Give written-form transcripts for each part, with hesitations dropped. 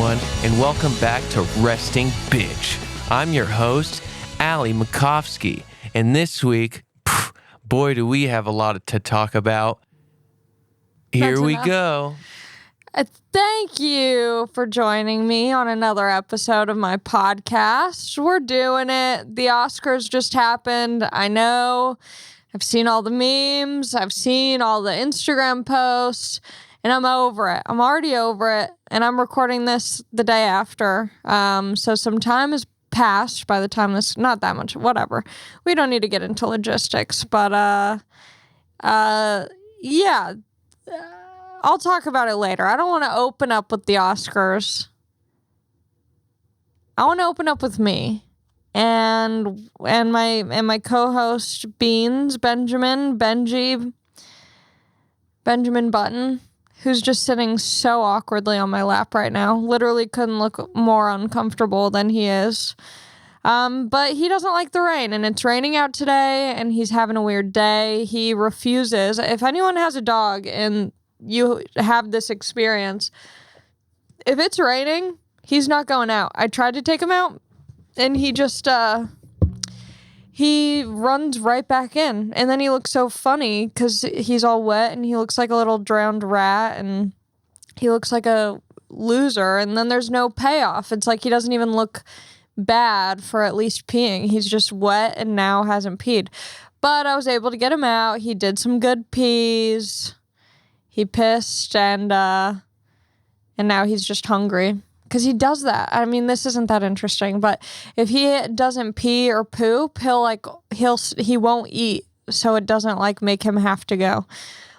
everyone, and welcome back to Resting Bitch. I'm your host, Ali Makovsky, and this week, boy, do we have a lot to talk about. Here we go. Thank you for joining me on another episode of my podcast. We're doing it. The Oscars just happened. I know. I've seen all the memes. I've seen all the Instagram posts. And I'm over it. I'm already over it. And I'm recording this the day after. So some time has passed by the time this, not that much, whatever. We don't need to get into logistics. But, yeah. I'll talk about it later. I don't want to open up with the Oscars. I want to open up with me. And my co-host, Benjamin Button, who's just sitting so awkwardly on my lap right now. Literally couldn't look more uncomfortable than he is. But he doesn't like the rain, and it's raining out today, and he's having a weird day. He refuses. If anyone has a dog and you have this experience, if it's raining, he's not going out. I tried to take him out, and he just, he runs right back in. And then he looks so funny because he's all wet and he looks like a little drowned rat and he looks like a loser. And then there's no payoff. It's like he doesn't even look bad for at least peeing. He's just wet and now hasn't peed. But I was able to get him out. He did some good pees. He pissed and now he's just hungry. Because he does that. I mean, this isn't that interesting, but if he doesn't pee or poop, he won't eat, so it doesn't make him have to go.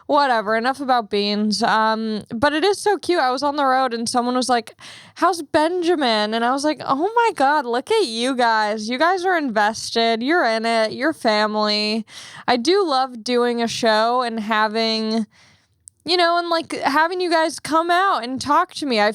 Whatever. Enough about beans. But it is so cute. I was on the road and someone was like, "How's Benjamin?" And I was like, "Oh my God, look at you guys. You guys are invested. You're in it. You're family." I do love doing a show and having having you guys come out and talk to me. A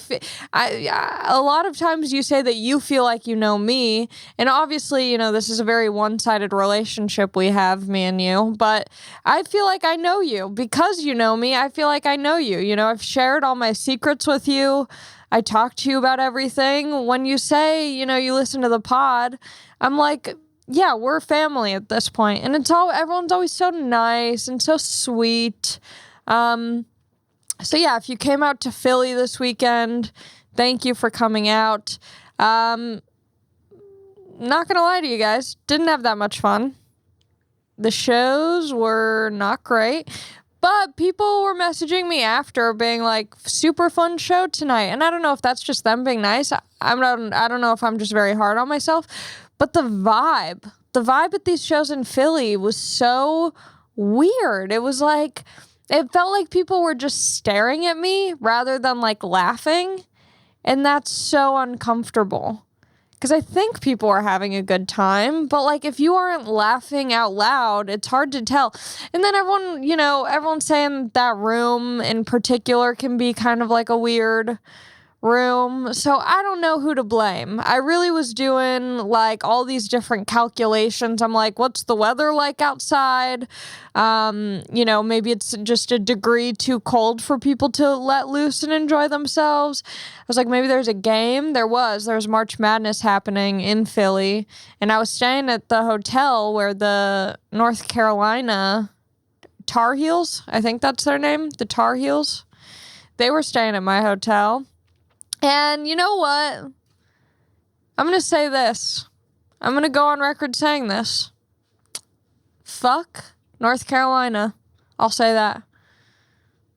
lot of times you say that you feel like you know me, and obviously, this is a very one-sided relationship we have, me and you, but I feel like I know you. Because you know me, I feel like I know you. I've shared all my secrets with you. I talk to you about everything. When you say, you listen to the pod, I'm like, yeah, we're family at this point. And everyone's always so nice and so sweet. So yeah, if you came out to Philly this weekend, thank you for coming out. Not gonna lie to you guys, didn't have that much fun. The shows were not great, but people were messaging me after being like, super fun show tonight. And I don't know if that's just them being nice. I don't know if I'm just very hard on myself, but the vibe at these shows in Philly was so weird. It felt like people were just staring at me rather than laughing. And that's so uncomfortable. Because I think people are having a good time. But if you aren't laughing out loud, it's hard to tell. And then everyone's saying that room in particular can be kind of like a weird room. So I don't know who to blame. I really was doing all these different calculations. I'm like, what's the weather like outside? Maybe it's just a degree too cold for people to let loose and enjoy themselves. I was like, maybe there's a game. There's March Madness happening in Philly. And I was staying at the hotel where the North Carolina Tar Heels, I think that's their name, the Tar Heels. They were staying at my hotel. And you know what? I'm going to say this. I'm going to go on record saying this. Fuck North Carolina. I'll say that.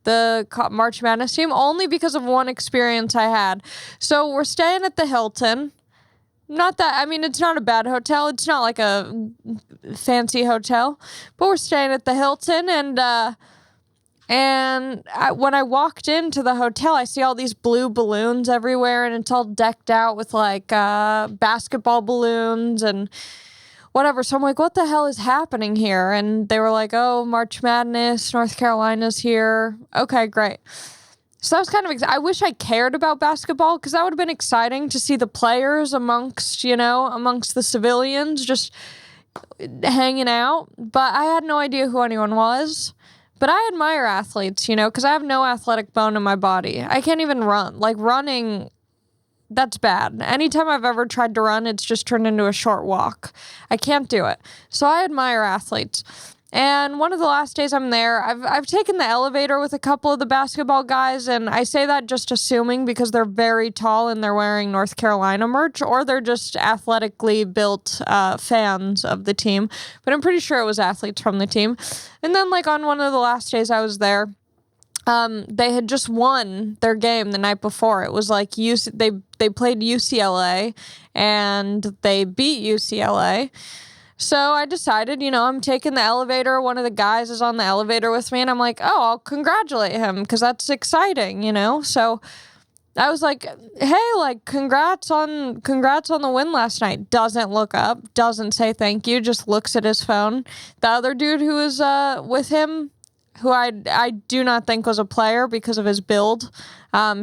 The March Madness team, only because of one experience I had. So we're staying at the Hilton. It's not a bad hotel. It's not like a fancy hotel. But we're staying at the Hilton, when I walked into the hotel, I see all these blue balloons everywhere, and it's all decked out with basketball balloons and whatever. So I'm like, what the hell is happening here? And they were like, oh, March Madness, North Carolina's here. Okay, great. So that was kind of, I wish I cared about basketball because that would have been exciting to see the players amongst the civilians just hanging out. But I had no idea who anyone was. But I admire athletes, because I have no athletic bone in my body. I can't even run. Running That's bad. Anytime I've ever tried to run, it's just turned into a short walk. I can't do it. So I admire athletes. And one of the last days I'm there, I've taken the elevator with a couple of the basketball guys, and I say that just assuming because they're very tall and they're wearing North Carolina merch, or they're just athletically built fans of the team. But I'm pretty sure it was athletes from the team. And then, like, on one of the last days I was there, they had just won their game the night before. It was like they played UCLA and they beat UCLA. So I decided, I'm taking the elevator. One of the guys is on the elevator with me, and I'm like, oh, I'll congratulate him because that's exciting, So I was like, hey, like, congrats on the win last night. Doesn't look up, doesn't say thank you, just looks at his phone. The other dude who was with him, who I do not think was a player because of his build,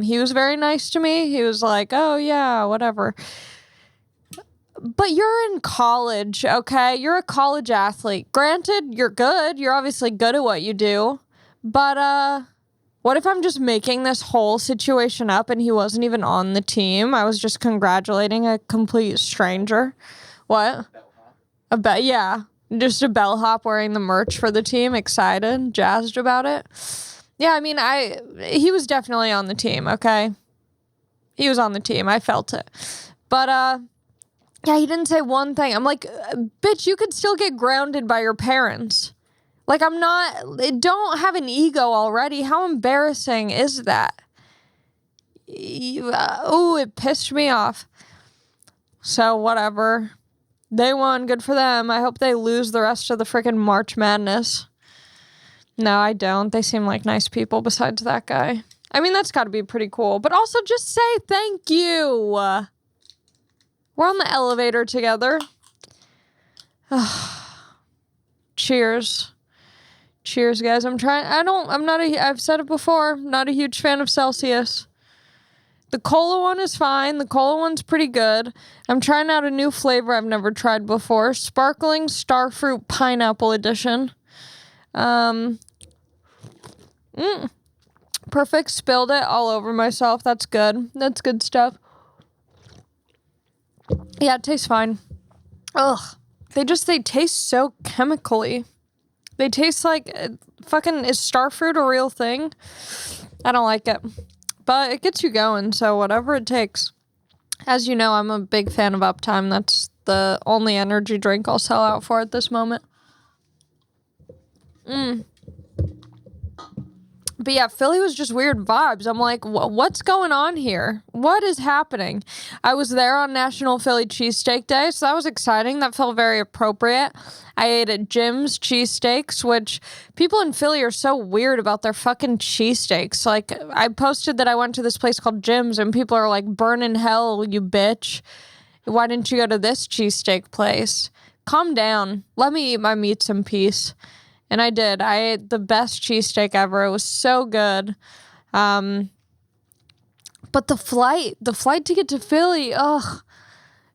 he was very nice to me. He was like, oh, yeah, whatever. But you're in college, okay? You're a college athlete. Granted, you're good. You're obviously good at what you do. But what if I'm just making this whole situation up and he wasn't even on the team? I was just congratulating a complete stranger. What? Yeah. Just a bellhop wearing the merch for the team, excited, jazzed about it. Yeah, I mean, he was definitely on the team, okay? He was on the team. I felt it. But, yeah, he didn't say one thing. I'm like, bitch, you could still get grounded by your parents. Like, don't have an ego already. How embarrassing is that? It pissed me off. So, whatever. They won. Good for them. I hope they lose the rest of the freaking March Madness. No, I don't. They seem like nice people besides that guy. I mean, that's got to be pretty cool. But also just say thank you. We're on the elevator together. Cheers. Cheers, guys. I've said it before, not a huge fan of Celsius. The cola one is fine. The cola one's pretty good. I'm trying out a new flavor I've never tried before. Sparkling Starfruit Pineapple Edition. Perfect. Spilled it all over myself. That's good. That's good stuff. Yeah, it tastes fine. Ugh. They taste so chemically. They taste like fucking, is Starfruit a real thing? I don't like it. But it gets you going, so whatever it takes. As you know, I'm a big fan of Uptime. That's the only energy drink I'll sell out for at this moment. But yeah, Philly was just weird vibes. I'm like, what's going on here? What is happening? I was there on National Philly Cheesesteak Day, so that was exciting. That felt very appropriate. I ate at Jim's Cheesesteaks, which people in Philly are so weird about their fucking cheesesteaks. Like, I posted that I went to this place called Jim's, and people are like, burn in hell, you bitch. Why didn't you go to this cheesesteak place? Calm down. Let me eat my meats in peace. And I did. I ate the best cheesesteak ever. It was so good. But the flight to get to Philly,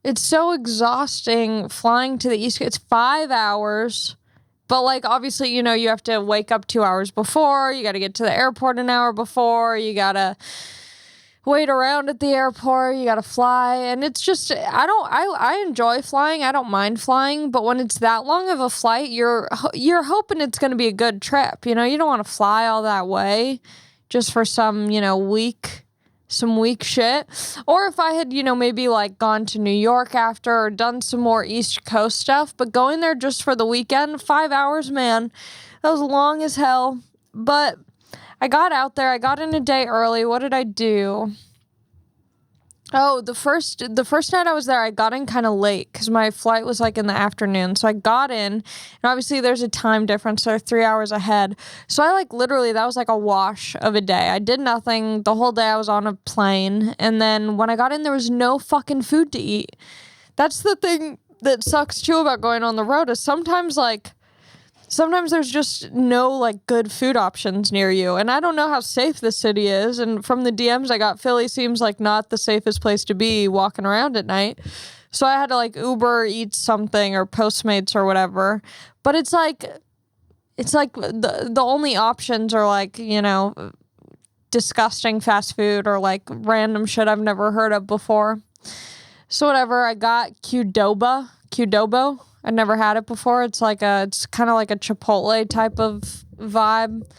it's so exhausting flying to the East Coast. It's 5 hours. But, like, obviously, you have to wake up 2 hours before. You got to get to the airport an hour before. You got to wait around at the airport. You got to fly. And it's just, I enjoy flying. I don't mind flying. But when it's that long of a flight, you're hoping it's going to be a good trip. You don't want to fly all that way just for some, week shit. Or if I had, maybe like gone to New York after or done some more East Coast stuff. But going there just for the weekend, 5 hours, man, that was long as hell. But I got out there. I got in a day early. What did I do? Oh, the first night I was there, I got in kind of late because my flight was like in the afternoon. So I got in, and obviously there's a time difference, so they're 3 hours ahead. So I literally, that was like a wash of a day. I did nothing. The whole day I was on a plane. And then when I got in, there was no fucking food to eat. That's the thing that sucks too about going on the road is sometimes there's just no good food options near you. And I don't know how safe the city is. And from the DMs I got, Philly seems like not the safest place to be walking around at night. So I had to Uber Eats something or Postmates or whatever. But it's the only options are disgusting fast food or like random shit I've never heard of before. So whatever, I got Qdobo. I'd never had it before. It's kind of like a Chipotle type of vibe.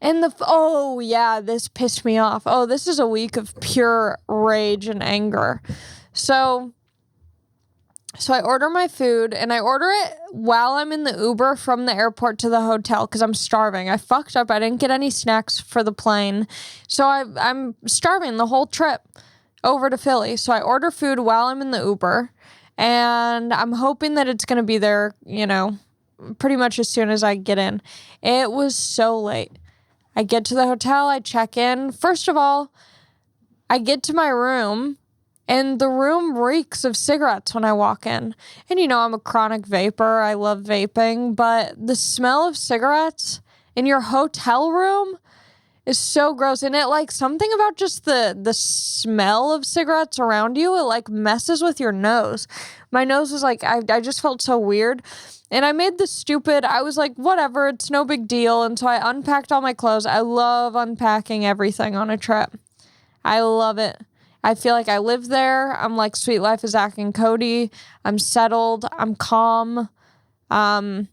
And this pissed me off. Oh, this is a week of pure rage and anger. So I order my food, and I order it while I'm in the Uber from the airport to the hotel because I'm starving. I fucked up. I didn't get any snacks for the plane. So I'm starving the whole trip over to Philly. So I order food while I'm in the Uber, and I'm hoping that it's going to be there, pretty much as soon as I get in. It was so late. I get to the hotel. I check in. First of all, I get to my room, and the room reeks of cigarettes when I walk in. And I'm a chronic vapor. I love vaping. But the smell of cigarettes in your hotel room is so gross. And it something about just the smell of cigarettes around you, it messes with your nose. My nose was I just felt so weird. And I made I was like, whatever, it's no big deal. And so I unpacked all my clothes. I love unpacking everything on a trip. I love it. I feel like I live there. I'm like Sweet Life of Zach and Cody. I'm settled. I'm calm. And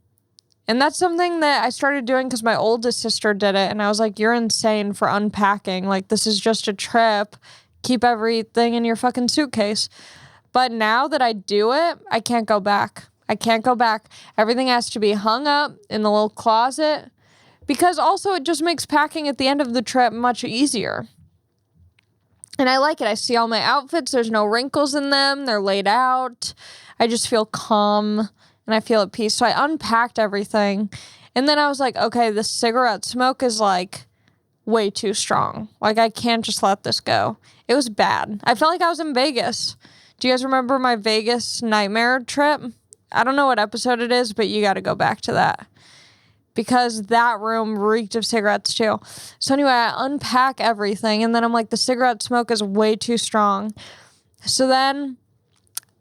that's something that I started doing because my oldest sister did it. And I was like, you're insane for unpacking. Like, this is just a trip. Keep everything in your fucking suitcase. But now that I do it, I can't go back. Everything has to be hung up in the little closet. Because also it just makes packing at the end of the trip much easier. And I like it. I see all my outfits. There's no wrinkles in them. They're laid out. I just feel calm and I feel at peace. So I unpacked everything. And then I was like, okay, the cigarette smoke is way too strong. I can't just let this go. It was bad. I felt like I was in Vegas. Do you guys remember my Vegas nightmare trip? I don't know what episode it is, but you got to go back to that. Because that room reeked of cigarettes too. So anyway, I unpack everything, and then I'm like, the cigarette smoke is way too strong. So then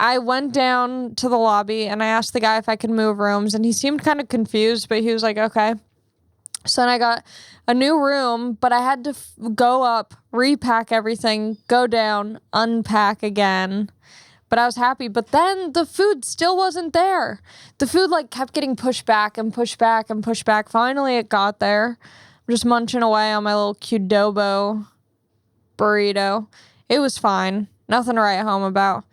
I went down to the lobby, and I asked the guy if I could move rooms, and he seemed kind of confused, but he was like, okay. So then I got a new room, but I had to go up, repack everything, go down, unpack again. But I was happy. But then the food still wasn't there. The food kept getting pushed back and pushed back and pushed back. Finally, it got there. I'm just munching away on my little Qdobo burrito. It was fine. Nothing to write home about.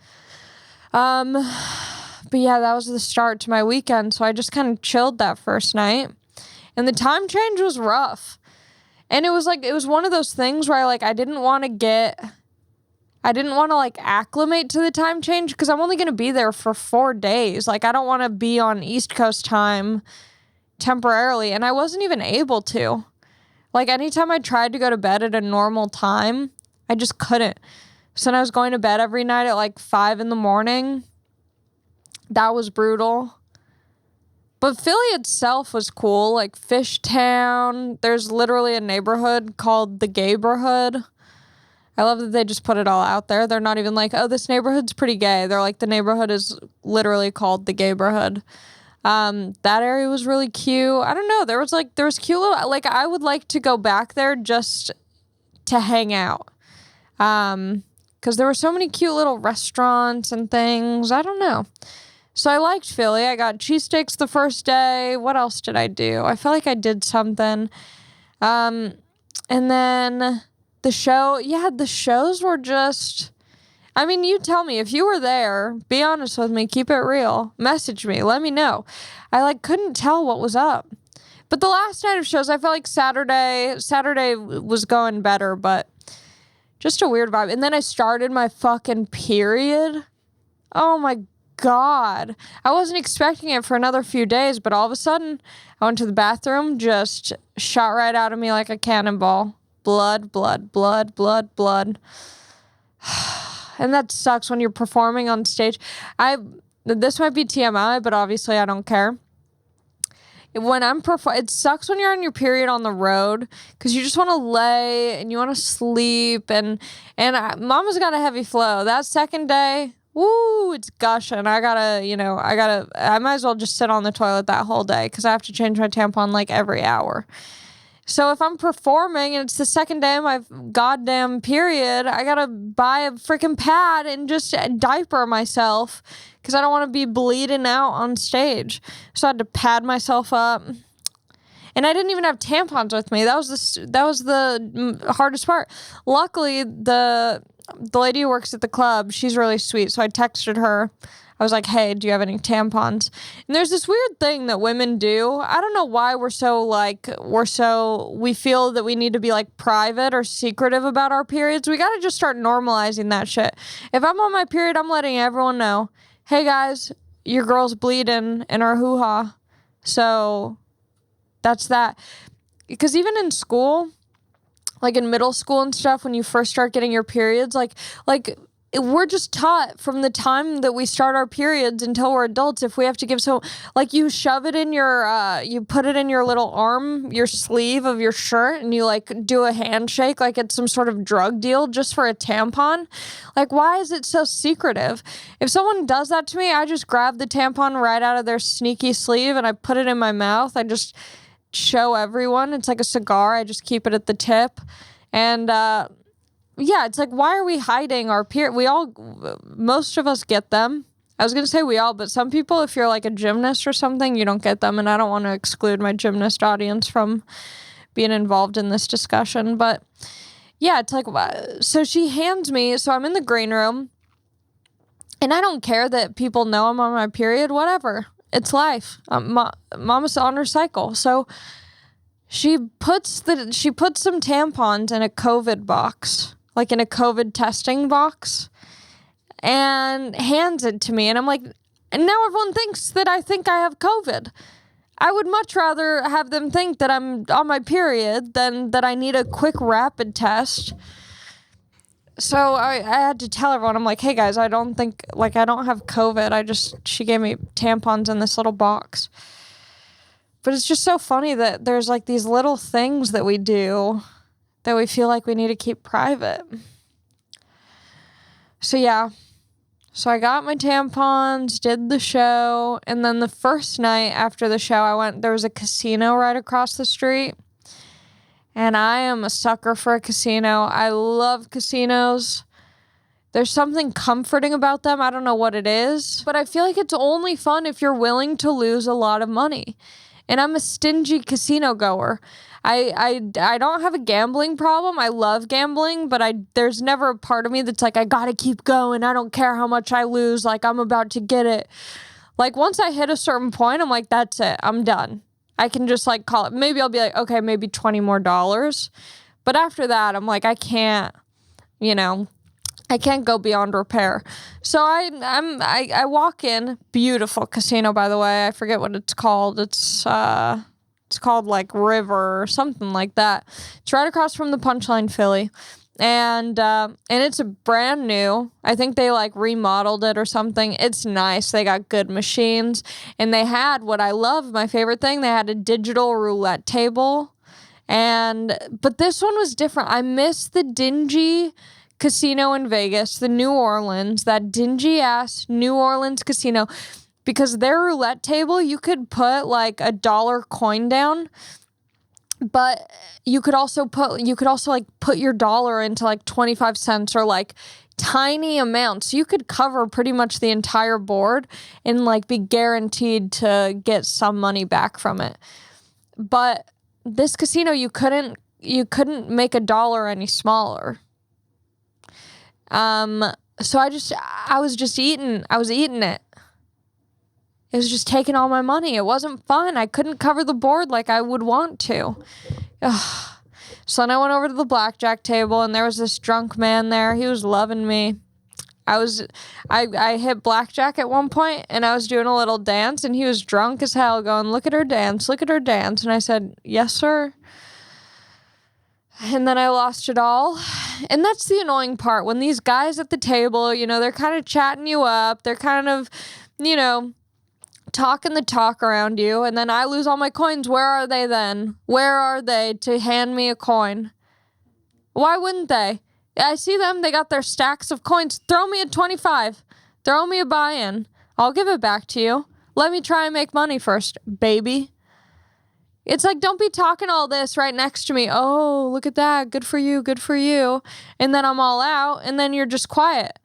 But yeah, that was the start to my weekend. So I just kind of chilled that first night. And the time change was rough. And it was one of those things where I didn't want to acclimate to the time change because I'm only going to be there for 4 days. I don't want to be on East Coast time temporarily. And I wasn't even able to. Anytime I tried to go to bed at a normal time, I just couldn't. So then I was going to bed every night at 5 a.m. That was brutal. But Philly itself was cool. Fishtown. There's literally a neighborhood called the Gayborhood. I love that they just put it all out there. They're not even oh, this neighborhood's pretty gay. They're the neighborhood is literally called the Gayborhood. That area was really cute. I don't know. There was cute little, I would like to go back there just to hang out. Because there were so many cute little restaurants and things. I don't know. So I liked Philly. I got cheesesteaks the first day. What else did I do? I felt like I did something. And then the shows were just, you tell me if you were there, be honest with me, keep it real, message me, let me know. I couldn't tell what was up. But the last night of shows, I felt like Saturday was going better, but just a weird vibe. And then I started my fucking period. Oh my God. I wasn't expecting it for another few days, but all of a sudden I went to the bathroom, just shot right out of me like a cannonball. Blood, blood, blood, blood, blood. And that sucks when you're performing on stage. This might be TMI, but obviously I don't care. When it sucks when you're on your period on the road because you just want to lay and you want to sleep and Mama's got a heavy flow. That second day, woo, it's gushing. I might as well just sit on the toilet that whole day because I have to change my tampon every hour. So if I'm performing and it's the second day of my goddamn period, I gotta buy a freaking pad and just diaper myself because I don't want to be bleeding out on stage. So I had to pad myself up. And I didn't even have tampons with me. That was the hardest part. Luckily, the lady who works at the club, she's really sweet. So I texted her. I was like, hey, do you have any tampons? And there's this weird thing that women do. I don't know why we feel that we need to be like private or secretive about our periods. We got to just start normalizing that shit. If I'm on my period, I'm letting everyone know, hey guys, your girl's bleeding in our hoo-ha. So that's that. Because even in school, like in middle school and stuff, when you first start getting your periods, like we're just taught from the time that we start our periods until we're adults, if we have to give like you shove it in your, you put it in your little arm, your sleeve of your shirt, and you like do a handshake like it's some sort of drug deal just for a tampon. Like, why is it so secretive? If someone does that to me, I just grab the tampon right out of their sneaky sleeve and I put it in my mouth. I just show everyone. It's like a cigar. I just keep it at the tip. And, yeah, it's like, why are we hiding our most of us get them. I was going to say we all, but some people, if you're like a gymnast or something, you don't get them. And I don't want to exclude my gymnast audience from being involved in this discussion. But yeah, it's like, so she hands me, so I'm in the green room and I don't care that people know I'm on my period, whatever. It's life. Mama's on her cycle. So she puts some tampons in a COVID box. Like in a COVID testing box, and hands it to me. And I'm like, and now everyone thinks that I think I have COVID. I would much rather have them think that I'm on my period than that I need a quick rapid test. So I had to tell everyone, I'm like, hey guys, I don't have COVID. She gave me tampons in this little box. But it's just so funny that there's like these little things that we do that we feel like we need to keep private. So yeah. So I got my tampons, did the show, and then the first night after the show, there was a casino right across the street. And I am a sucker for a casino. I love casinos. There's something comforting about them. I don't know what it is, but I feel like it's only fun if you're willing to lose a lot of money. And I'm a stingy casino goer. I don't have a gambling problem. I love gambling, but there's never a part of me that's like, I gotta keep going. I don't care how much I lose. Like, I'm about to get it. Like, once I hit a certain point, I'm like, that's it. I'm done. I can just like call it. Maybe I'll be like, okay, maybe $20 more. But after that, I'm like, I can't go beyond repair. So I walk in, beautiful casino, by the way. I forget what it's called. It's called like River or something like that. It's right across from the Punchline Philly. And it's a brand new. I think they like remodeled it or something. It's nice. They got good machines. And they had what I love, my favorite thing, they had a digital roulette table. But this one was different. I miss the dingy casino in Vegas, the New Orleans, that dingy ass New Orleans casino, because their roulette table, you could put like $1 coin down, but you could also like put your dollar into like 25 cents or like tiny amounts. You could cover pretty much the entire board and like be guaranteed to get some money back from it. But this casino, you couldn't make $1 any smaller. So I was eating it. It was just taking all my money. It wasn't fun. I couldn't cover the board like I would want to. Ugh. So then I went over to the blackjack table and there was this drunk man there. He was loving me. I hit blackjack at one point and I was doing a little dance and he was drunk as hell going, look at her dance, look at her dance. And I said, yes, sir. And then I lost it all. And that's the annoying part. When these guys at the table, they're kind of chatting you up. They're kind of, talking the talk around you. And then I lose all my coins. Where are they then? Where are they to hand me a coin? Why wouldn't they? I see them. They got their stacks of coins. Throw me a 25. Throw me a buy-in. I'll give it back to you. Let me try and make money first, baby. It's like, don't be talking all this right next to me. Oh, look at that. Good for you. Good for you. And then I'm all out, and then you're just quiet.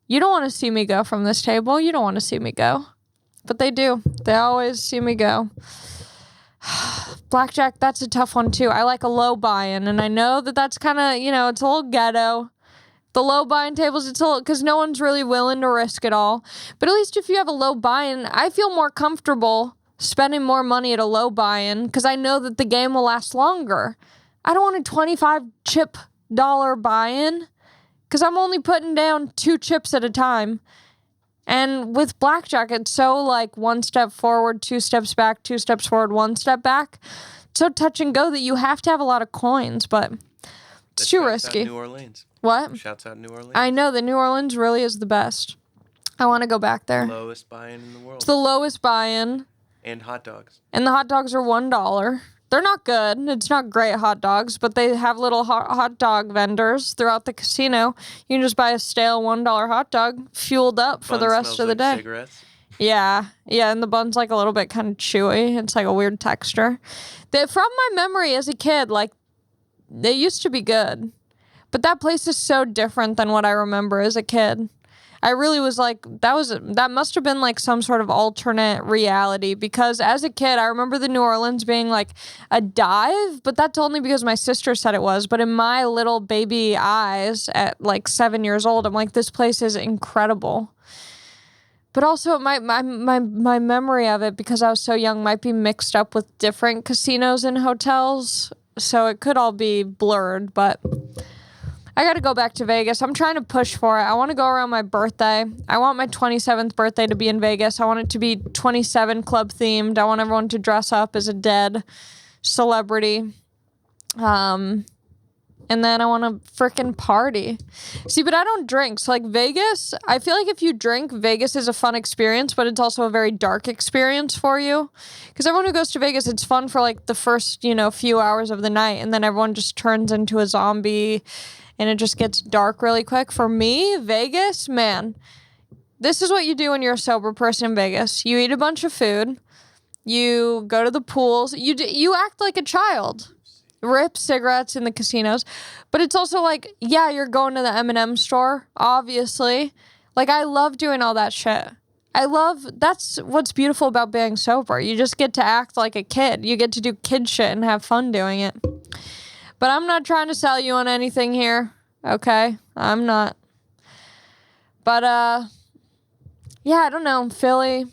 You don't want to see me go from this table. You don't want to see me go. But they do. They always see me go. Blackjack, that's a tough one too. I like a low buy-in, and I know that that's kind of, it's a little ghetto. The low buy-in tables, it's a little, because no one's really willing to risk it all. But at least if you have a low buy-in, I feel more comfortable spending more money at a low buy-in because I know that the game will last longer. I don't want a 25 chip dollar buy-in because I'm only putting down 2 chips at a time. And with blackjack, it's so like 1 step forward, 2 steps back, 2 steps forward, 1 step back. It's so touch and go that you have to have a lot of coins, but it's too risky. New Orleans. What? Shouts out New Orleans. I know that New Orleans really is the best. I want to go back there. The lowest buy-in in the world. It's the lowest buy-in. And hot dogs. And the hot dogs are $1. They're not good. It's not great hot dogs, but they have little hot dog vendors throughout the casino. You can just buy a stale $1 hot dog, fueled up for the rest of the day. Cigarettes. Yeah, and the bun's like a little bit kind of chewy. It's like a weird texture. From my memory as a kid, like, they used to be good. But that place is so different than what I remember as a kid. I really was like, that must have been like some sort of alternate reality, because as a kid, I remember the New Orleans being like a dive, but that's only because my sister said it was. But in my little baby eyes at like 7 years old, I'm like, this place is incredible. But also my memory of it, because I was so young, might be mixed up with different casinos and hotels. So it could all be blurred, but I got to go back to Vegas. I'm trying to push for it. I want to go around my birthday. I want my 27th birthday to be in Vegas. I want it to be 27 club themed. I want everyone to dress up as a dead celebrity. And then I want to frickin' party. See, but I don't drink. So, like, Vegas, I feel like if you drink, Vegas is a fun experience, but it's also a very dark experience for you. Because everyone who goes to Vegas, it's fun for, like, the first, few hours of the night. And then everyone just turns into a zombie and it just gets dark really quick. For me, Vegas, man, this is what you do when you're a sober person in Vegas. You eat a bunch of food. You go to the pools. You act like a child. Rip cigarettes in the casinos. But it's also like, yeah, you're going to the M&M store, obviously. Like, I love doing all that shit. That's what's beautiful about being sober. You just get to act like a kid. You get to do kid shit and have fun doing it. But I'm not trying to sell you on anything here, okay? I'm not. But, yeah, I don't know. Philly,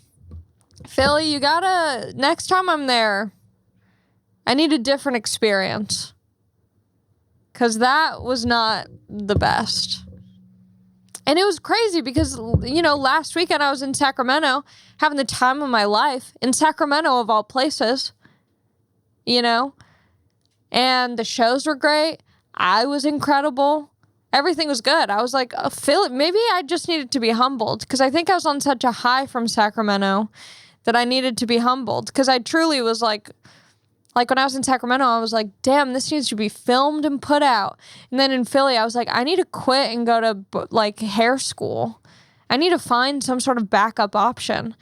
you gotta, next time I'm there, I need a different experience. Because that was not the best. And it was crazy because, last weekend I was in Sacramento having the time of my life. In Sacramento, of all places. And the shows were great. I was incredible. Everything was good. I was like, maybe I just needed to be humbled. Because I think I was on such a high from Sacramento that I needed to be humbled. Because I truly was like when I was in Sacramento, I was like, damn, this needs to be filmed and put out. And then in Philly, I was like, I need to quit and go to like hair school. I need to find some sort of backup option.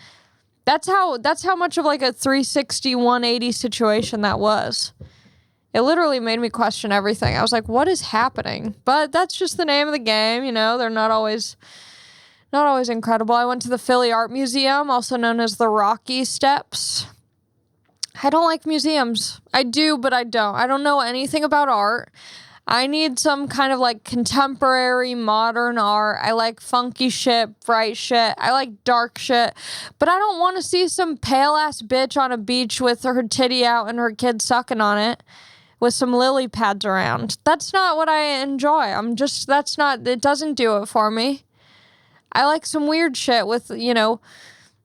That's how much of like a 360, 180 situation that was. It literally made me question everything. I was like, what is happening? But that's just the name of the game. They're not always incredible. I went to the Philly Art Museum, also known as the Rocky Steps. I don't like museums. I do, but I don't. I don't know anything about art. I need some kind of like contemporary modern art. I like funky shit, bright shit. I like dark shit. But I don't want to see some pale ass bitch on a beach with her titty out and her kid sucking on it with some lily pads around. That's not what I enjoy. It doesn't do it for me. I like some weird shit with,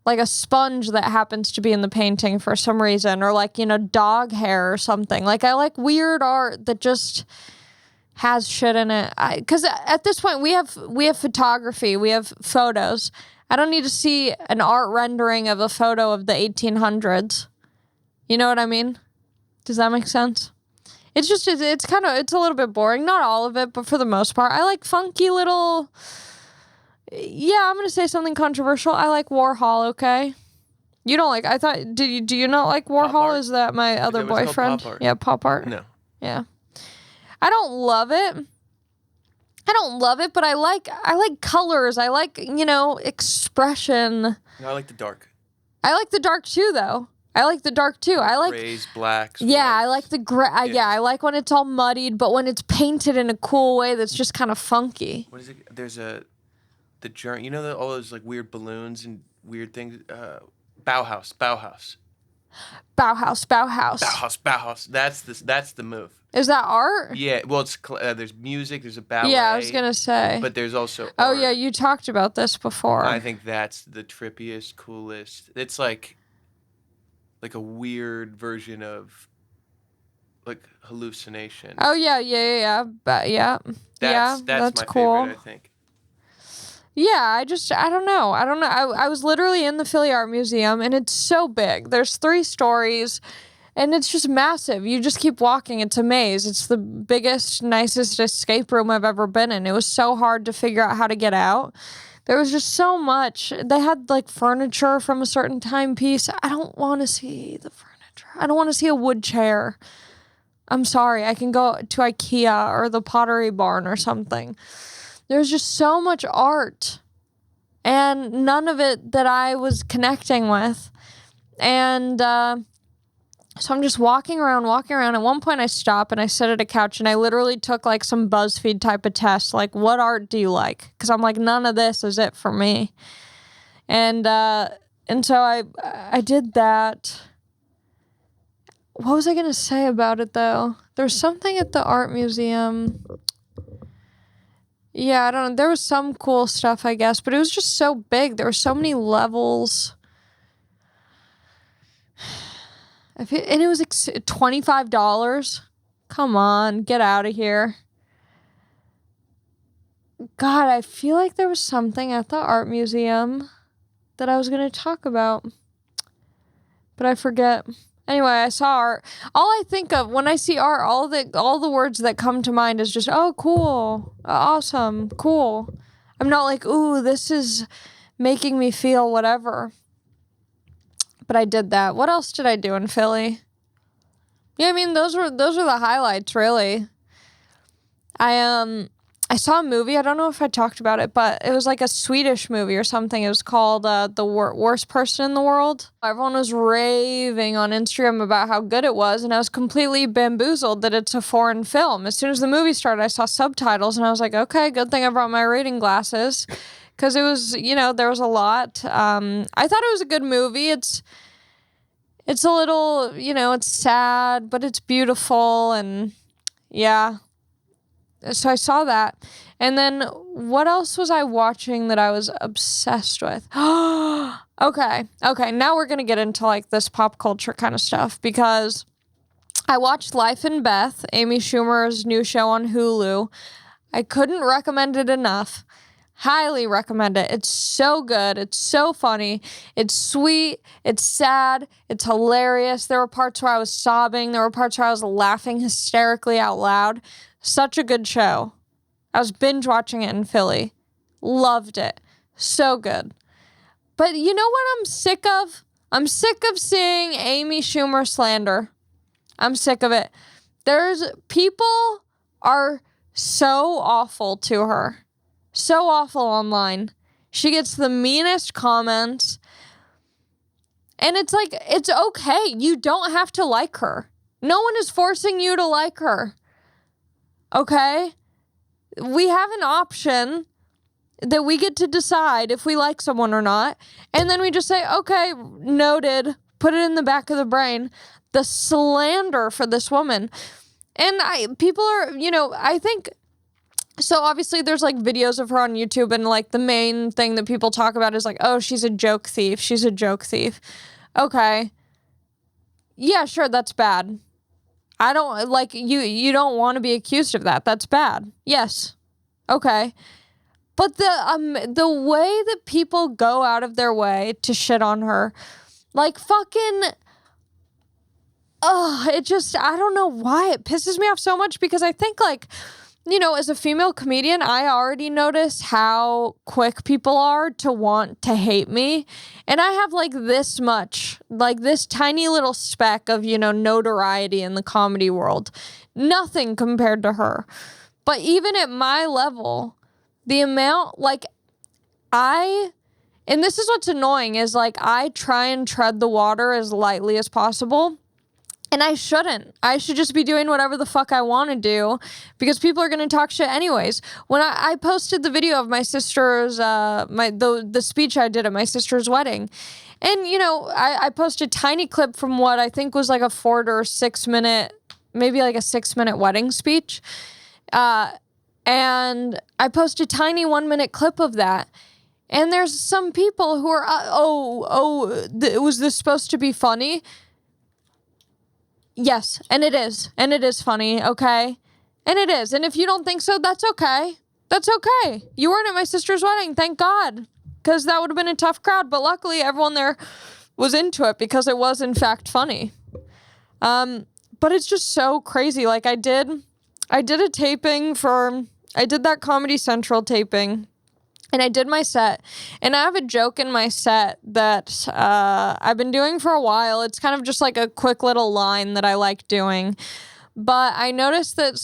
like a sponge that happens to be in the painting for some reason, or like, dog hair or something. Like, I like weird art that just has shit in it. Because at this point, we have photography, we have photos. I don't need to see an art rendering of a photo of the 1800s. You know what I mean? Does that make sense? It's just, it's a little bit boring. Not all of it, but for the most part, I like funky little... Yeah, I'm going to say something controversial. I like Warhol, okay? You don't like, I thought, do you not like Warhol? art? Is that my other that what it's called, boyfriend? pop art? Yeah, pop art. No. Yeah. I don't love it. But I like colors. I like, expression. No, I like the dark. I like the dark too, though. I like Grays, blacks. Yeah, whites. I like the gray. Yeah, I like when it's all muddied, but when it's painted in a cool way that's just kind of funky. What is it? There's the journey. You know all those like weird balloons and weird things. Bauhaus. That's the move. Is that art? Yeah. Well, it's there's music. There's a ballet. Yeah, I was gonna say. But there's also art. Oh yeah, you talked about this before. I think that's the trippiest, coolest. It's like a weird version of like hallucination. Oh yeah. But yeah. That's my cool. favorite, I think. Yeah, I don't know. I was literally in the Philly Art Museum, and it's so big. There's 3 stories, and it's just massive. You just keep walking. It's a maze. It's the biggest, nicest escape room I've ever been in. It was so hard to figure out how to get out. There was just so much. They had like furniture from a certain timepiece. I don't want to see the furniture. I don't want to see a wood chair. I'm sorry. I can go to IKEA or the Pottery Barn or something. There's just so much art, and none of it that I was connecting with. And so I'm just walking around. At one point I stop and I sit at a couch and I literally took like some BuzzFeed type of test. Like, what art do you like? Because I'm like, none of this is it for me. And so I did that. What was I going to say about it though? There's something at the art museum. Yeah, I don't know. There was some cool stuff, I guess, but it was just so big. There were so many levels. And it was $25. Come on, get out of here. God, I feel like there was something at the art museum that I was going to talk about, but I forget. Anyway, I saw art. All I think of when I see art, all the words that come to mind is just, oh, cool, awesome, cool. I'm not like, ooh, this is making me feel whatever. But I did that. What else did I do in Philly? Yeah, I mean, those were the highlights, really. I saw a movie. I don't know if I talked about it, but it was like a Swedish movie or something. It was called The Worst Person in the World. Everyone was raving on Instagram about how good it was, and I was completely bamboozled that it's a foreign film. As soon as the movie started, I saw subtitles, and I was like, okay, good thing I brought my reading glasses, because it was, there was a lot. I thought it was a good movie. It's a little, it's sad, but it's beautiful, and yeah. So I saw that. And then what else was I watching that I was obsessed with? Okay. Now we're going to get into like this pop culture kind of stuff, because I watched Life and Beth, Amy Schumer's new show on Hulu. I couldn't recommend it enough. Highly recommend it. It's so good. It's so funny. It's sweet. It's sad. It's hilarious. There were parts where I was sobbing. There were parts where I was laughing hysterically out loud. Such a good show. I was binge watching it in Philly. Loved it. So good. But you know what I'm sick of? I'm sick of seeing Amy Schumer slander. I'm sick of it. People are so awful to her. So awful online. She gets the meanest comments. And it's like, it's okay. You don't have to like her. No one is forcing you to like her. Okay? We have an option that we get to decide if we like someone or not. And then we just say, okay, noted, put it in the back of the brain. The slander for this woman. And people are, I think, so obviously there's like videos of her on YouTube, and like the main thing that people talk about is like, oh, she's a joke thief. She's a joke thief. Okay. Yeah, sure, that's bad. I don't, like, you don't want to be accused of that. That's bad. Yes. Okay. But the way that people go out of their way to shit on her, like fucking, it just, I don't know why it pisses me off so much, because I think like, as a female comedian, I already notice how quick people are to want to hate me. And I have like this much, like this tiny little speck of, notoriety in the comedy world. Nothing compared to her. But even at my level, the amount, and this is what's annoying, is like I try and tread the water as lightly as possible. And I shouldn't. I should just be doing whatever the fuck I want to do because people are going to talk shit anyways. When I posted the video of my sister's, the speech I did at my sister's wedding. And, I posted a tiny clip from what I think was like a 4 or 6 minute, maybe like a 6-minute wedding speech. And I posted a tiny 1-minute clip of that. And there's some people who are, was this supposed to be funny? Yes, and it is. And it is funny, okay? And it is. And if you don't think so, that's okay. That's okay. You weren't at my sister's wedding, thank God. Because that would have been a tough crowd. But luckily, everyone there was into it because it was, in fact, funny. But it's just so crazy. Like, I did a taping I did that Comedy Central taping. And I did my set, and I have a joke in my set that I've been doing for a while. It's kind of just like a quick little line that I like doing. But I noticed that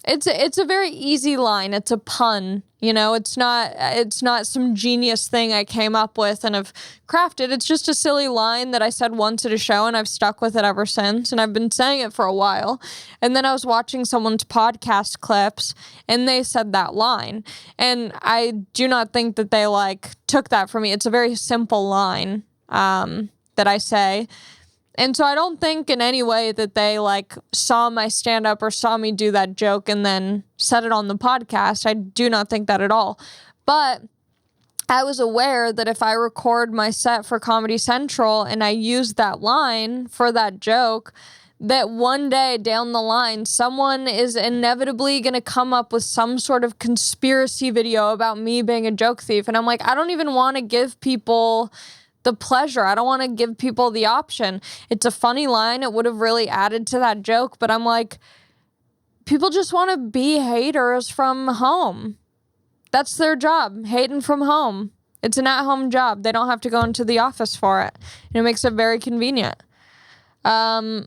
it's a very easy line. It's a pun, it's not some genius thing I came up with and have crafted. It's just a silly line that I said once at a show and I've stuck with it ever since. And I've been saying it for a while. And then I was watching someone's podcast clips and they said that line. And I do not think that they took that from me. It's a very simple line, that I say. And so I don't think in any way that they saw my stand up or saw me do that joke and then said it on the podcast. I do not think that at all. But I was aware that if I record my set for Comedy Central and I use that line for that joke, that one day down the line, someone is inevitably going to come up with some sort of conspiracy video about me being a joke thief. And I'm like, I don't even want to give people the pleasure. I don't want to give people the option. It's a funny line. It would have really added to that joke, but I'm like, people just want to be haters from home. That's their job, hating from home. It's an at-home job. They don't have to go into the office for it. And it makes it very convenient. So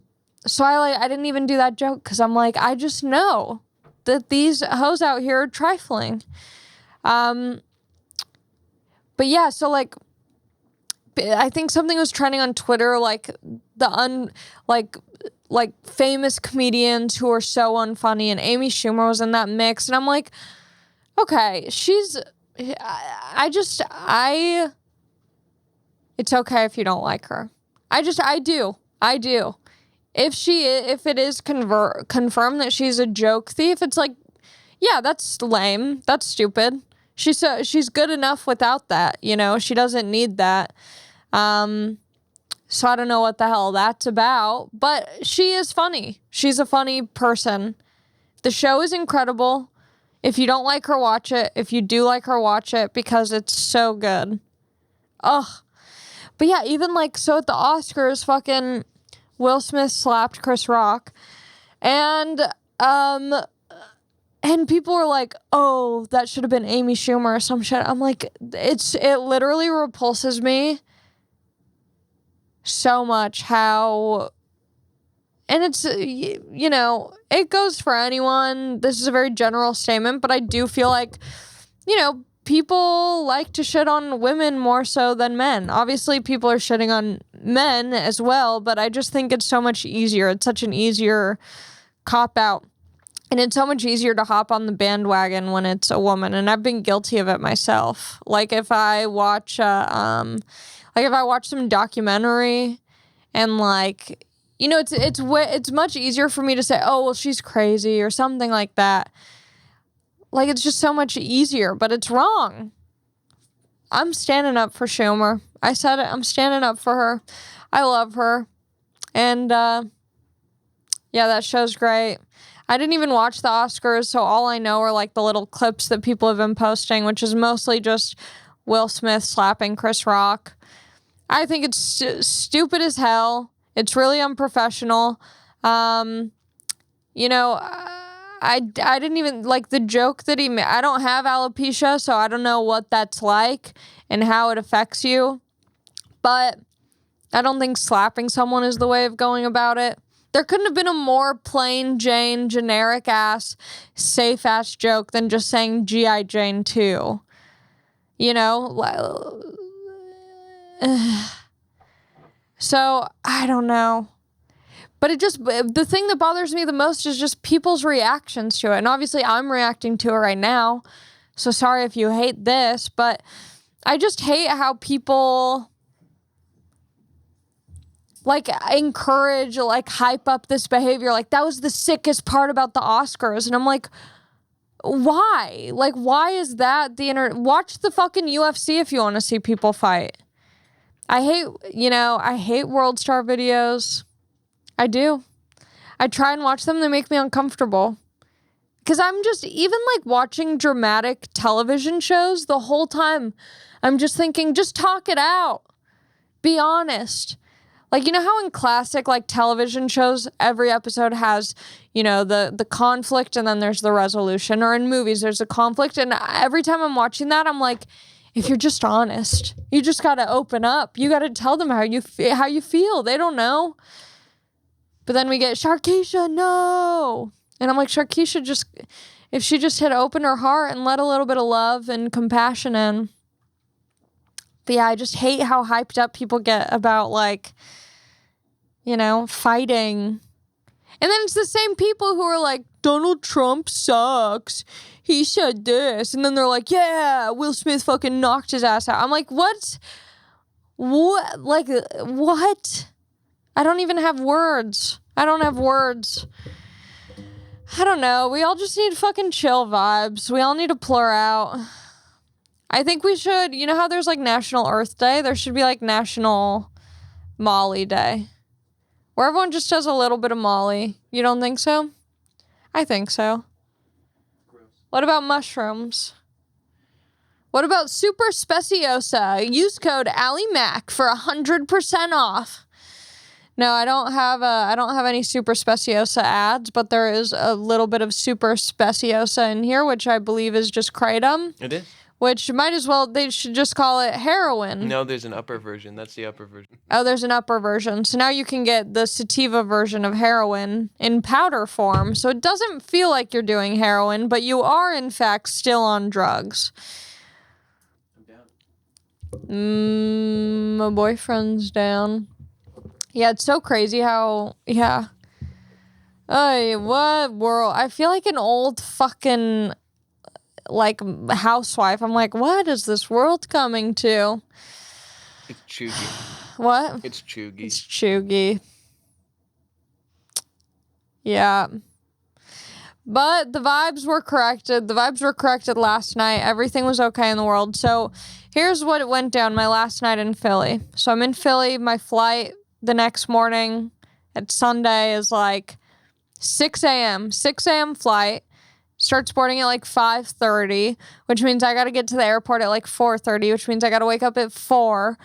I didn't even do that joke because I'm like, I just know that these hoes out here are trifling. But yeah, so I think something was trending on Twitter, famous comedians who are so unfunny, and Amy Schumer was in that mix, and I'm like, okay, it's okay if you don't like her. I do. If it is confirmed that she's a joke thief, it's like, yeah, that's lame, that's stupid. She's good enough without that, she doesn't need that. So I don't know what the hell that's about, but she is funny. She's a funny person. The show is incredible. If you don't like her, watch it. If you do like her, watch it because it's so good. Ugh. But yeah, even so at the Oscars, fucking Will Smith slapped Chris Rock, and people were like, oh, that should have been Amy Schumer or some shit. I'm like, it literally repulses me so much how, and it's, it goes for anyone. This is a very general statement, but I do feel like, people like to shit on women more so than men. Obviously, people are shitting on men as well, but I just think it's so much easier. It's such an easier cop-out. And it's so much easier to hop on the bandwagon when it's a woman. And I've been guilty of it myself. If I watch some documentary and it's much easier for me to say, oh, well, she's crazy or something like that. It's just so much easier, but it's wrong. I'm standing up for Schumer. I said it. I'm standing up for her. I love her. And, yeah, that show's great. I didn't even watch the Oscars, so all I know are the little clips that people have been posting, which is mostly just Will Smith slapping Chris Rock. I think it's stupid as hell. It's really unprofessional. I I didn't even like the joke that he made. I don't have alopecia, so I don't know what that's like and how it affects you. But I don't think slapping someone is the way of going about it. There couldn't have been a more plain Jane, generic ass, safe ass joke than just saying G.I. Jane 2. You know? So, I don't know. But the thing that bothers me the most is just people's reactions to it. And obviously I'm reacting to it right now. So sorry if you hate this, but I just hate how people like encourage, like hype up this behavior. Like that was the sickest part about the Oscars. And I'm like, why? Like, why is that watch the fucking UFC if you want to see people fight. I hate World Star videos. I do. I try and watch them. They make me uncomfortable. Because I'm just, even like watching dramatic television shows the whole time, I'm just thinking, just talk it out. Be honest. Like, you know how in classic like television shows, every episode has, the conflict and then there's the resolution. Or in movies, there's a conflict. And every time I'm watching that, I'm like, if you're just honest, you just got to open up. You got to tell them how you feel. They don't know. But then we get Sharkeisha, no. And I'm like, Sharkeisha, if she just had opened her heart and let a little bit of love and compassion in. But yeah, I just hate how hyped up people get about like, fighting. And then it's the same people who are like, Donald Trump sucks. He said this. And then they're like, yeah, Will Smith fucking knocked his ass out. I'm like, what? What? Like, what? I don't even have words. I don't know. We all just need fucking chill vibes. We all need to plur out. I think we should, you know how there's like National Earth Day? There should be like National Molly Day. Where everyone just does a little bit of Molly. You don't think so? I think so. Gross. What about mushrooms? What about Super Speciosa? Use code AllieMac for 100% off. No, I don't have any Super Speciosa ads, but there is a little bit of Super Speciosa in here, which I believe is just kratom. It is. Which they should just call it heroin. No, there's an upper version. That's the upper version. Oh, there's an upper version. So now you can get the sativa version of heroin in powder form. So it doesn't feel like you're doing heroin, but you are in fact still on drugs. I'm down. My boyfriend's down. Yeah, it's so crazy how, yeah. Ay, what world? I feel like an old fucking, like, housewife. I'm like, what is this world coming to? It's chuggy. What? It's chuggy. It's chuggy. Yeah. But the vibes were corrected. The vibes were corrected last night. Everything was okay in the world. So here's what it went down my last night in Philly. So I'm in Philly. My flight the next morning at Sunday is like 6 a.m. 6 a.m. flight. Starts boarding at like 5:30, which means I got to get to the airport at like 4:30, which means I got to wake up at 4.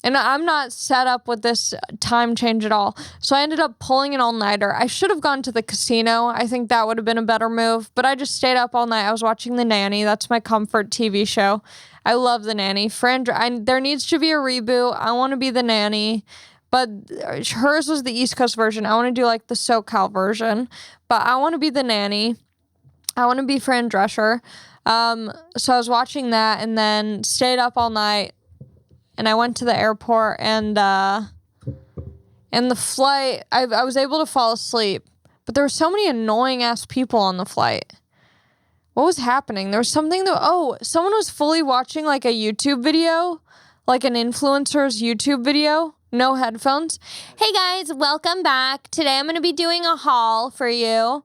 And I'm not set up with this time change at all. So I ended up pulling an all-nighter. I should have gone to the casino. I think that would have been a better move. But I just stayed up all night. I was watching The Nanny. That's my comfort TV show. I love The Nanny. There needs to be a reboot. I want to be The Nanny. But hers was the East Coast version. I want to do like the SoCal version. But I want to be The Nanny. I want to be Fran Drescher. So I was watching that and then stayed up all night. And I went to the airport and the flight, I was able to fall asleep. But there were so many annoying ass people on the flight. What was happening? There was something someone was fully watching like a YouTube video, like an influencer's YouTube video. No headphones. Hey guys, welcome back. Today I'm going to be doing a haul for you.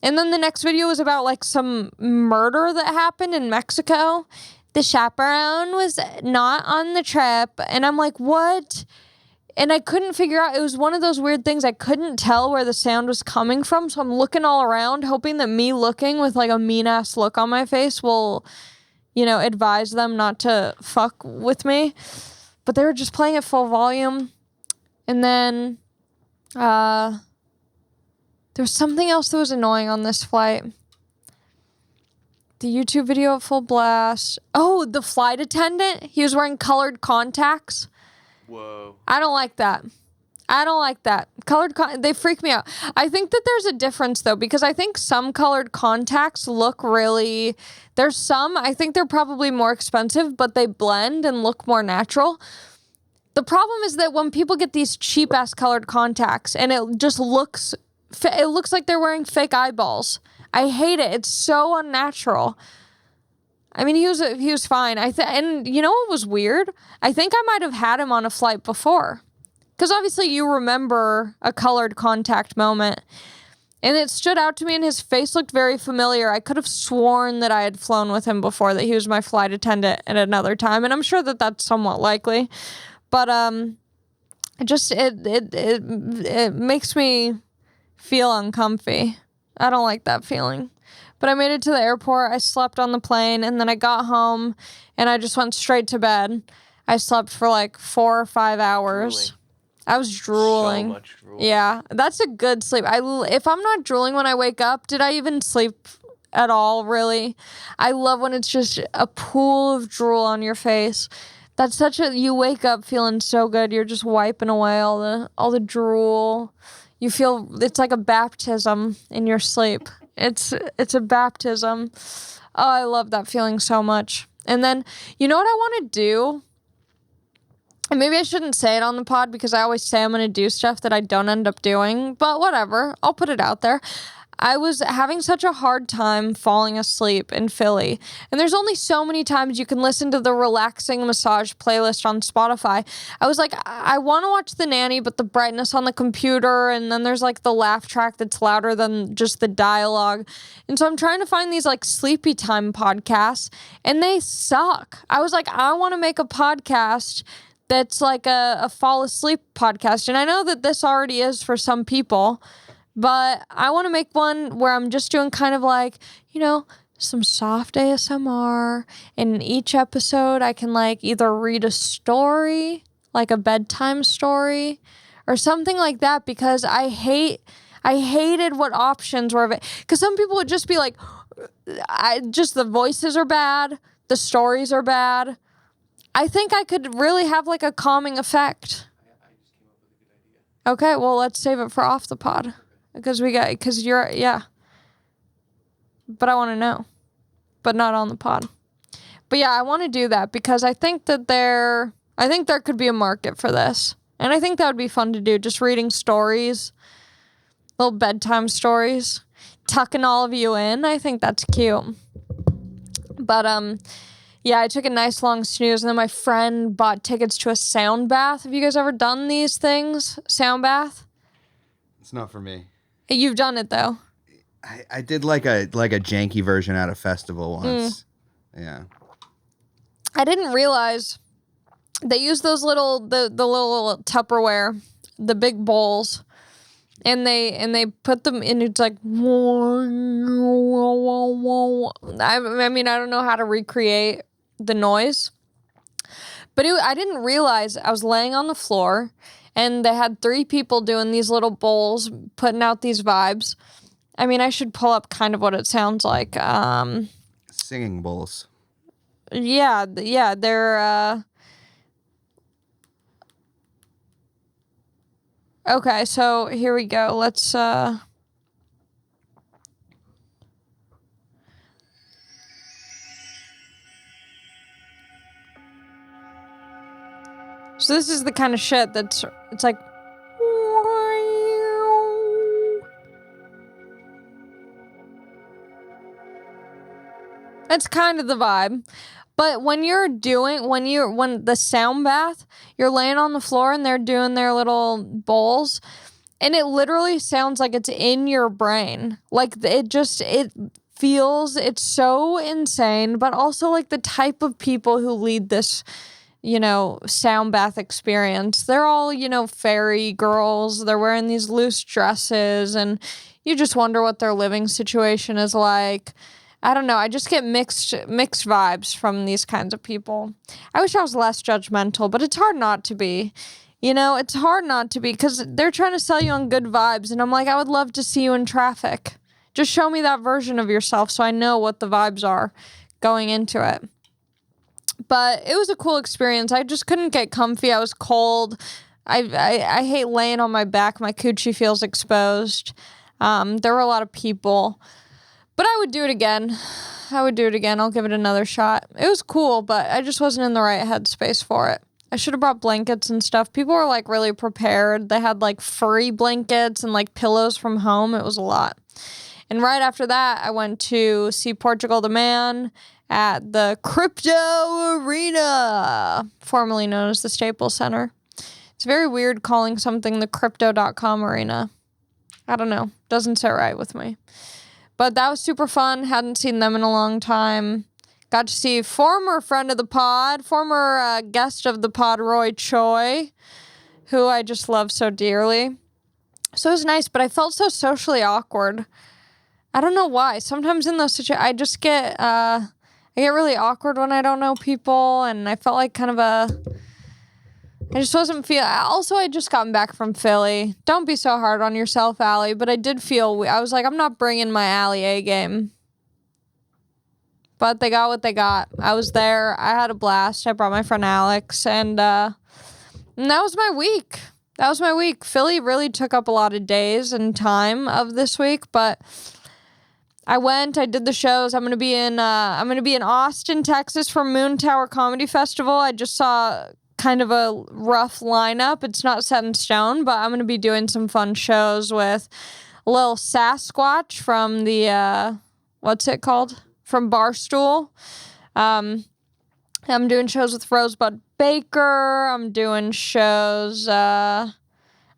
And then the next video was about like some murder that happened in Mexico. The chaperone was not on the trip. And I'm like, what? And I couldn't figure out. It was one of those weird things. I couldn't tell where the sound was coming from. So I'm looking all around, hoping that me looking with like a mean ass look on my face will, advise them not to fuck with me. But they were just playing at full volume. And then there was something else that was annoying on this flight. The YouTube video at full blast. Oh, the flight attendant. He was wearing colored contacts. Whoa. I don't like that. They freak me out. I think that there's a difference though, because I think some colored contacts look really, I think they're probably more expensive, but they blend and look more natural. The problem is that when people get these cheap ass colored contacts and it just looks like they're wearing fake eyeballs. I hate it. It's so unnatural. I mean, he was fine. And you know what was weird? I think I might have had him on a flight before. Because obviously you remember a colored contact moment. And it stood out to me and his face looked very familiar. I could have sworn that I had flown with him before, that he was my flight attendant at another time. And I'm sure that that's somewhat likely. But it makes me feel uncomfy. I don't like that feeling. But I made it to the airport. I slept on the plane. And then I got home and I just went straight to bed. I slept for like 4 or 5 hours. Drooling. I was drooling. So much drool. Yeah, that's a good sleep. If I'm not drooling when I wake up, did I even sleep at all, really? I love when it's just a pool of drool on your face. That's you wake up feeling so good. You're just wiping away all the drool. You feel, it's like a baptism in your sleep. It's a baptism. Oh, I love that feeling so much. And then, you know what I want to do? And maybe I shouldn't say it on the pod because I always say I'm going to do stuff that I don't end up doing, but whatever. I'll put it out there. I was having such a hard time falling asleep in Philly. And there's only so many times you can listen to the relaxing massage playlist on Spotify. I was like, I want to watch The Nanny, but the brightness on the computer, and then there's like the laugh track that's louder than just the dialogue. And so I'm trying to find these like sleepy time podcasts, and they suck. I was like, I want to make a podcast that's like a fall asleep podcast. And I know that this already is for some people, but I want to make one where I'm just doing kind of like, some soft ASMR. And in each episode, I can like either read a story, like a bedtime story, or something like that, because I hated what options were of it. Because some people would just be like, the voices are bad, the stories are bad. I think I could really have like a calming effect. I just came up with a good idea. Okay, well, let's save it for off the pod. But I want to know. But not on the pod. But yeah, I want to do that because I think there could be a market for this. And I think that would be fun to do. Just reading stories, little bedtime stories, tucking all of you in. I think that's cute. But, yeah, I took a nice long snooze, and then my friend bought tickets to a sound bath. Have you guys ever done these things? Sound bath? It's not for me. Hey, you've done it, though. I did like a janky version at a festival once. Yeah. I didn't realize they use those little little Tupperware, the big bowls, and they put them in. It's like, I mean, I don't know how to recreate the noise, but I didn't realize I was laying on the floor and they had 3 people doing these little bowls, putting out these vibes. I mean, I should pull up kind of what it sounds like. Singing bowls. Yeah, they're okay, so here we go. Let's So this is the kind of shit it's like, it's kind of the vibe. But when the sound bath, you're laying on the floor and they're doing their little bowls, and it literally sounds like it's in your brain. Like it feels, it's so insane, but also like the type of people who lead this, sound bath experience. They're all, fairy girls. They're wearing these loose dresses, and you just wonder what their living situation is like. I don't know. I just get mixed vibes from these kinds of people. I wish I was less judgmental, but it's hard not to be. It's hard not to be because they're trying to sell you on good vibes, and I'm like, I would love to see you in traffic. Just show me that version of yourself so I know what the vibes are going into it. But it was a cool experience. I just couldn't get comfy. I was cold. I hate laying on my back. My coochie feels exposed. There were a lot of people. But I would do it again. I'll give it another shot. It was cool, but I just wasn't in the right headspace for it. I should have brought blankets and stuff. People were like really prepared. They had like furry blankets and like pillows from home. It was a lot. And right after that, I went to see Portugal the Man at the Crypto Arena, formerly known as the Staples Center. It's very weird calling something the Crypto.com Arena. I don't know. Doesn't sit right with me. But that was super fun. Hadn't seen them in a long time. Got to see former friend of the pod, former guest of the pod, Roy Choi, who I just love so dearly. So it was nice, but I felt so socially awkward. I don't know why. Sometimes in those situations, I just get, I get really awkward when I don't know people, and I felt like kind of I just wasn't also I just gotten back from Philly. Don't be so hard on yourself, Allie, but I did feel, I was like, I'm not bringing my Allie A game. But they got what they got. I was there. I had a blast. I brought my friend Alex, and that was my week. Philly really took up a lot of days and time of this week, but I did the shows. I'm gonna be in Austin, Texas for Moon Tower Comedy Festival. I just saw kind of a rough lineup. It's not set in stone, but I'm gonna be doing some fun shows with Lil Sasquatch from the what's it called? From Barstool. I'm doing shows with Rosebud Baker. I'm doing a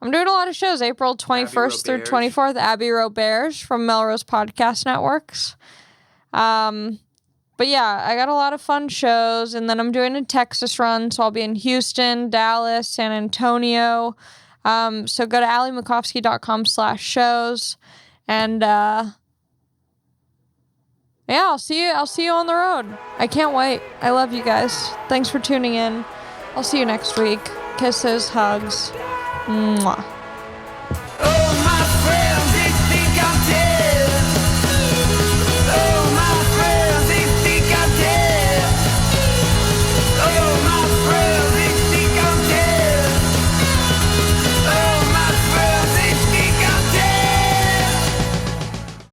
lot of shows. April 21st through 24th. Abby Roberge from Melrose Podcast Networks. But yeah, I got a lot of fun shows. And then I'm doing a Texas run. So I'll be in Houston, Dallas, San Antonio. So go to alliemakovsky.com/shows. And yeah, I'll see you on the road. I can't wait. I love you guys. Thanks for tuning in. I'll see you next week. Kisses, hugs. Mwah.